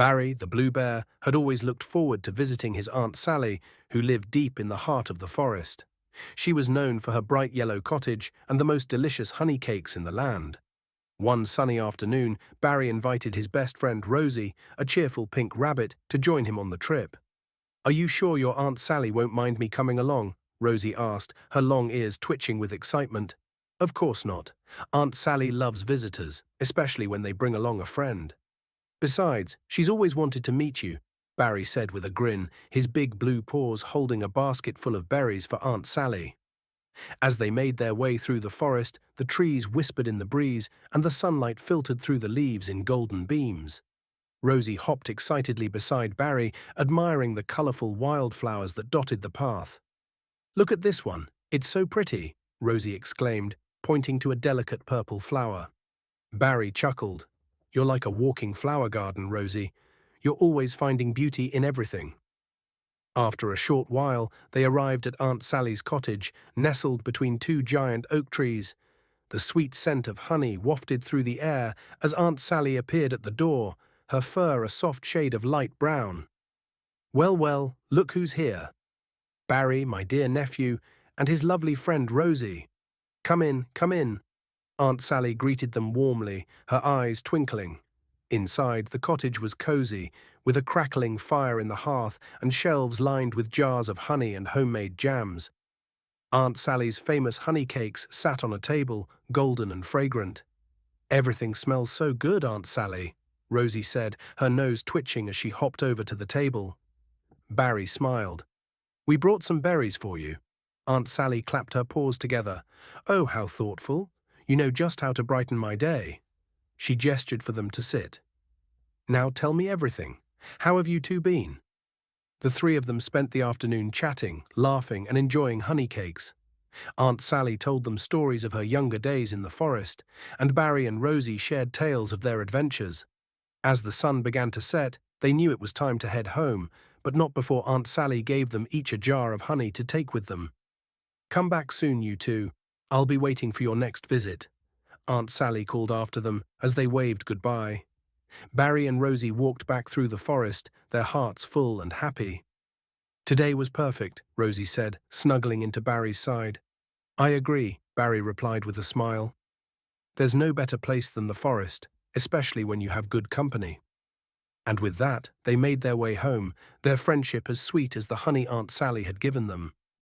Barry, the blue bear, had always looked forward to visiting his Aunt Sally, who lived deep in the heart of the forest. She was known for her bright yellow cottage and the most delicious honey cakes in the land. One sunny afternoon, Barry invited his best friend Rosie, a cheerful pink rabbit, to join him on the trip. "Are you sure your Aunt Sally won't mind me coming along?" Rosie asked, her long ears twitching with excitement. "Of course not. Aunt Sally loves visitors, especially when they bring along a friend. Besides, she's always wanted to meet you," Barry said with a grin, his big blue paws holding a basket full of berries for Aunt Sally. As they made their way through the forest, the trees whispered in the breeze and the sunlight filtered through the leaves in golden beams. Rosie hopped excitedly beside Barry, admiring the colorful wildflowers that dotted the path. "Look at this one. It's so pretty," Rosie exclaimed, pointing to a delicate purple flower. Barry chuckled. "You're like a walking flower garden, Rosie. You're always finding beauty in everything." After a short while, they arrived at Aunt Sally's cottage, nestled between two giant oak trees. The sweet scent of honey wafted through the air as Aunt Sally appeared at the door, her fur a soft shade of light brown. "Well, well, look who's here. Barry, my dear nephew, and his lovely friend Rosie. Come in, come in." Aunt Sally greeted them warmly, her eyes twinkling. Inside, the cottage was cozy, with a crackling fire in the hearth and shelves lined with jars of honey and homemade jams. Aunt Sally's famous honey cakes sat on a table, golden and fragrant. "Everything smells so good, Aunt Sally," Rosie said, her nose twitching as she hopped over to the table. Barry smiled. "We brought some berries for you." Aunt Sally clapped her paws together. "Oh, how thoughtful. You know just how to brighten my day." She gestured for them to sit. "Now tell me everything. How have you two been?" The three of them spent the afternoon chatting, laughing, and enjoying honey cakes. Aunt Sally told them stories of her younger days in the forest, and Barry and Rosie shared tales of their adventures. As the sun began to set, they knew it was time to head home, but not before Aunt Sally gave them each a jar of honey to take with them. "Come back soon, you two. I'll be waiting for your next visit," Aunt Sally called after them as they waved goodbye. Barry and Rosie walked back through the forest, their hearts full and happy. "Today was perfect," Rosie said, snuggling into Barry's side. "I agree," Barry replied with a smile. "There's no better place than the forest, especially when you have good company." And with that, they made their way home, their friendship as sweet as the honey Aunt Sally had given them.